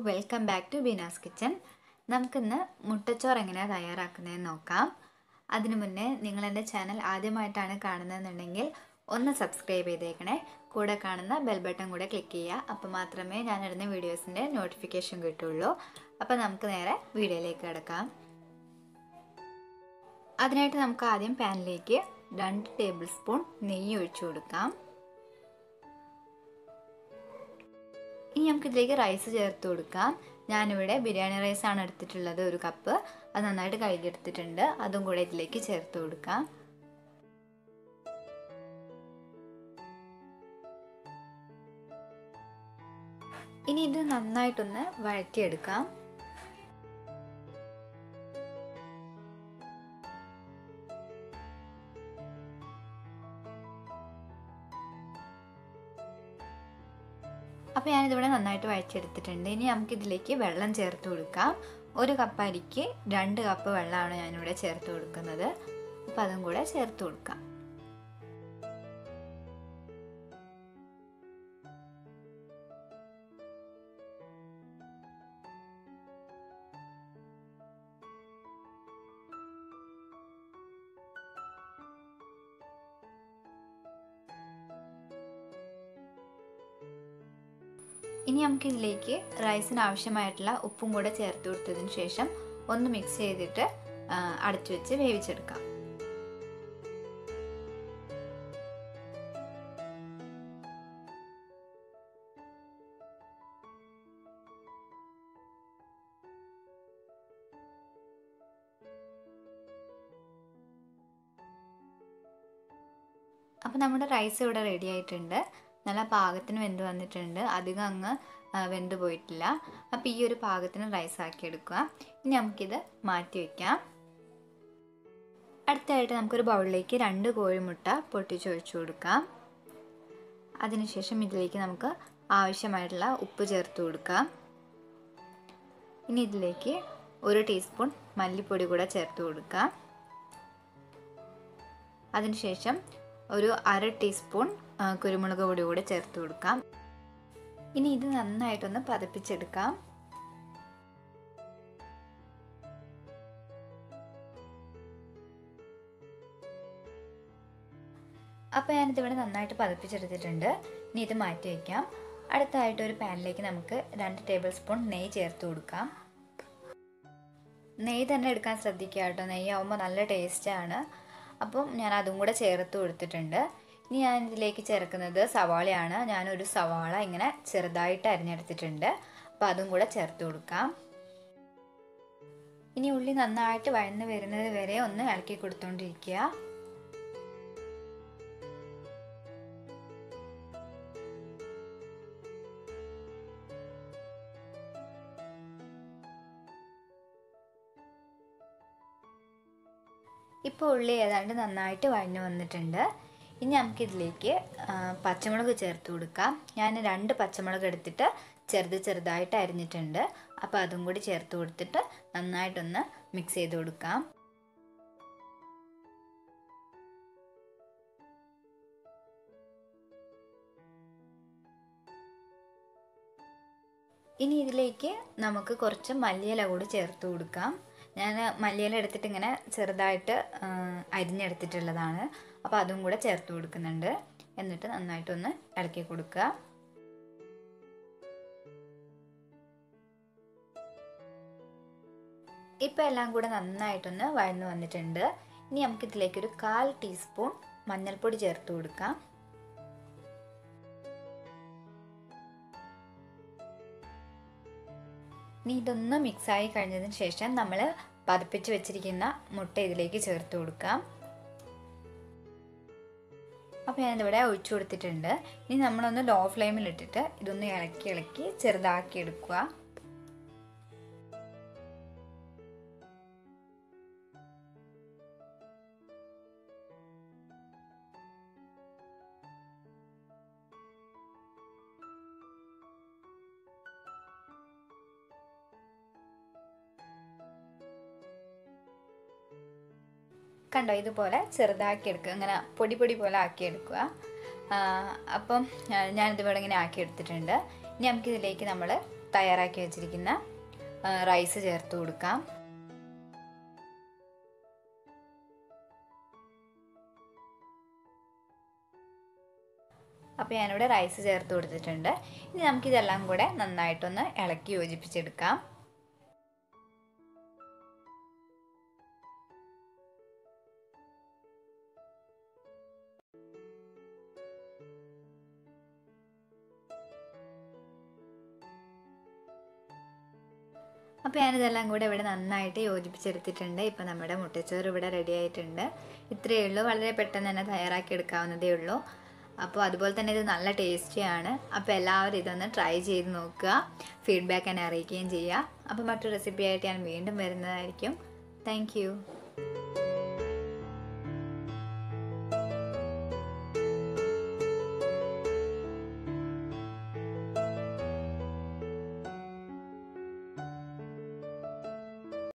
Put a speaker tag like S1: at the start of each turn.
S1: Welcome back to Beena's kitchen. നമുക്കിന്ന് മുട്ടച്ചോറ് എങ്ങനെയാണ് തയ്യാറാക്കുന്നതെന്ന് നോക്കാം. അതിനു മുന്നേ നിങ്ങൾ എൻ്റെ ചാനൽ ആദ്യമായിട്ടാണ് കാണുന്നതെന്നുണ്ടെങ്കിൽ ഒന്ന് സബ്സ്ക്രൈബ് ചെയ്തേക്കണേ. കൂടെ കാണുന്ന ബെൽ ബട്ടൺ കൂടെ ക്ലിക്ക് ചെയ്യുക. അപ്പോൾ മാത്രമേ ഞാൻ ഇടുന്ന വീഡിയോസിൻ്റെ നോട്ടിഫിക്കേഷൻ കിട്ടുള്ളൂ. അപ്പോൾ നമുക്ക് നേരെ വീഡിയോയിലേക്ക് കിടക്കാം. അതിനായിട്ട് നമുക്ക് ആദ്യം പാനിലേക്ക് 2 ടേബിൾ സ്പൂൺ നെയ്യ് ഒഴിച്ചു കൊടുക്കാം. ഇനി നമുക്കിതിലേക്ക് റൈസ് ചേർത്ത് കൊടുക്കാം. ഞാനിവിടെ ബിരിയാണി റൈസാണ് എടുത്തിട്ടുള്ളത്, 1 കപ്പ്. അത് നന്നായിട്ട് കഴുകിയെടുത്തിട്ടുണ്ട്. അതും കൂടെ ഇതിലേക്ക് ചേർത്ത് കൊടുക്കാം. ഇനി ഇത് നന്നായിട്ടൊന്ന് വഴറ്റിയെടുക്കാം. അപ്പോൾ ഞാനിതിവിടെ നന്നായിട്ട് വഴച്ചെടുത്തിട്ടുണ്ട്. ഇനി നമുക്കിതിലേക്ക് വെള്ളം ചേർത്ത് കൊടുക്കാം. 1 കപ്പ് അരിക്ക് 2 കപ്പ് വെള്ളമാണ് ഞാനിവിടെ ചേർത്ത് കൊടുക്കുന്നത്. അപ്പോൾ അതും കൂടെ ചേർത്ത് കൊടുക്കാം. ഇനി നമുക്കിതിലേക്ക് റൈസിന് ആവശ്യമായിട്ടുള്ള ഉപ്പും കൂടെ ചേർത്ത് കൊടുത്തതിന് ശേഷം ഒന്ന് മിക്സ് ചെയ്തിട്ട് അടച്ചു വെച്ച് വേവിച്ചെടുക്കാം. അപ്പോൾ നമ്മുടെ റൈസ് ഇവിടെ റെഡി ആയിട്ടുണ്ട്. നല്ല പാകത്തിന് വെന്ത് വന്നിട്ടുണ്ട്. അധികം അങ്ങ് വെന്ത് പോയിട്ടില്ല. അപ്പോൾ ഈ ഒരു പാകത്തിന് റൈസ് ആക്കി എടുക്കുക. ഇനി നമുക്കിത് മാറ്റി വയ്ക്കാം. അടുത്തായിട്ട് നമുക്കൊരു ബൗളിലേക്ക് 2 കോഴിമുട്ട പൊട്ടിച്ചൊഴിച്ചു കൊടുക്കാം. അതിനുശേഷം ഇതിലേക്ക് നമുക്ക് ആവശ്യമായിട്ടുള്ള ഉപ്പ് ചേർത്ത് കൊടുക്കാം. ഇനി ഇതിലേക്ക് 1 ടീസ്പൂൺ മല്ലിപ്പൊടി കൂടെ ചേർത്ത് കൊടുക്കാം. അതിനുശേഷം ഒരു 1/2 ടീസ്പൂൺ കുരുമുളക് പൊടി കൂടെ ചേർത്ത് കൊടുക്കാം. ഇനി ഇത് നന്നായിട്ടൊന്ന് പതപ്പിച്ചെടുക്കാം. അപ്പോൾ ഞാനിതിവിടെ നന്നായിട്ട് പതപ്പിച്ചെടുത്തിട്ടുണ്ട്. ഇനി ഇത് മാറ്റി വയ്ക്കാം. അടുത്തായിട്ട് ഒരു പാനിലേക്ക് നമുക്ക് 2 ടേബിൾ സ്പൂൺ നെയ്യ് ചേർത്ത് കൊടുക്കാം. നെയ്യ് തന്നെ എടുക്കാൻ ശ്രദ്ധിക്കുക കേട്ടോ. നെയ്യാവുമ്പോൾ നല്ല ടേസ്റ്റാണ്. അപ്പം ഞാൻ അതും കൂടെ ചേർത്ത് കൊടുത്തിട്ടുണ്ട്. ഇനി ഞാൻ ഇതിലേക്ക് ചേർക്കുന്നത് സവാളയാണ്. ഞാനൊരു സവാള ഇങ്ങനെ ചെറുതായിട്ട് അരിഞ്ഞെടുത്തിട്ടുണ്ട്. അപ്പോൾ അതും കൂടെ ചേർത്ത് കൊടുക്കാം. ഇനി ഉള്ളി നന്നായിട്ട് വഴന്ന് വരുന്നത് വരെ ഒന്ന് ഇളക്കി കൊടുത്തുകൊണ്ടിരിക്കുക. ഇപ്പോൾ ഉള്ളി ഏതാണ്ട് നന്നായിട്ട് വഴഞ്ഞു വന്നിട്ടുണ്ട്. ഇനി നമുക്കിതിലേക്ക് പച്ചമുളക് ചേർത്ത് കൊടുക്കാം. ഞാൻ 2 പച്ചമുളക് എടുത്തിട്ട് ചെറുതായിട്ട് അരിഞ്ഞിട്ടുണ്ട്. അപ്പോൾ അതും കൂടി ചേർത്ത് കൊടുത്തിട്ട് നന്നായിട്ടൊന്ന് മിക്സ് ചെയ്ത് കൊടുക്കാം. ഇനി ഇതിലേക്ക് നമുക്ക് കുറച്ച് മല്ലിയില കൂടി ചേർത്ത് കൊടുക്കാം. ഞാൻ മല്ലിയില എടുത്തിട്ട് ഇങ്ങനെ ചെറുതായിട്ട് അരിഞ്ഞെടുത്തിട്ടുള്ളതാണ്. അപ്പോൾ അതും കൂടെ ചേർത്ത് കൊടുക്കുന്നുണ്ട്. എന്നിട്ട് നന്നായിട്ടൊന്ന് ഇളക്കി കൊടുക്കുക. ഇപ്പോൾ എല്ലാം കൂടെ നന്നായിട്ടൊന്ന് വഴന്നു വന്നിട്ടുണ്ട്. ഇനി നമുക്കിതിലേക്കൊരു 1/4 ടീസ്പൂൺ മഞ്ഞൾപ്പൊടി ചേർത്ത് കൊടുക്കാം. ഇനി ഇതൊന്ന് മിക്സായി കഴിഞ്ഞതിന് ശേഷം നമ്മൾ പതപ്പിച്ച് വെച്ചിരിക്കുന്ന മുട്ട ഇതിലേക്ക് ചേർത്ത് കൊടുക്കാം. അപ്പോൾ ഞാനിതിവിടെ ഒഴിച്ചു കൊടുത്തിട്ടുണ്ട്. ഇനി നമ്മളൊന്ന് ലോ ഫ്ലെയിമിലിട്ടിട്ട് ഇതൊന്ന് ഇളക്കി ചെറുതാക്കി എടുക്കുക. കണ്ടോ, ഇതുപോലെ ചെറുതാക്കി എടുക്കുക. ഇങ്ങനെ പൊടി പോലെ ആക്കിയെടുക്കുക. അപ്പം ഞാനിതിവിടെ ഇങ്ങനെ ആക്കി എടുത്തിട്ടുണ്ട്. ഇനി നമുക്കിതിലേക്ക് നമ്മൾ തയ്യാറാക്കി വെച്ചിരിക്കുന്ന റൈസ് ചേർത്ത് കൊടുക്കാം. അപ്പോൾ ഞാനിവിടെ റൈസ് ചേർത്ത് കൊടുത്തിട്ടുണ്ട്. ഇനി നമുക്കിതെല്ലാം കൂടെ നന്നായിട്ടൊന്ന് ഇളക്കി യോജിപ്പിച്ചെടുക്കാം. അപ്പോൾ ഞാനിതെല്ലാം കൂടെ ഇവിടെ നന്നായിട്ട് യോജിപ്പിച്ചെടുത്തിട്ടുണ്ട്. ഇപ്പോൾ നമ്മുടെ മുട്ടച്ചോറ് ഇവിടെ റെഡി ആയിട്ടുണ്ട്. ഇത്രയേ ഉള്ളൂ. വളരെ പെട്ടെന്ന് തന്നെ തയ്യാറാക്കി എടുക്കാവുന്നതേ ഉള്ളൂ. അപ്പോൾ അതുപോലെ തന്നെ ഇത് നല്ല ടേസ്റ്റിയാണ്. അപ്പോൾ എല്ലാവരും ഇതൊന്ന് ട്രൈ ചെയ്ത് നോക്കുക, ഫീഡ്ബാക്ക് എന്നെ അറിയിക്കുകയും ചെയ്യുക. അപ്പോൾ മറ്റൊരു റെസിപ്പി ആയിട്ട് ഞാൻ വീണ്ടും വരുന്നതായിരിക്കും. താങ്ക്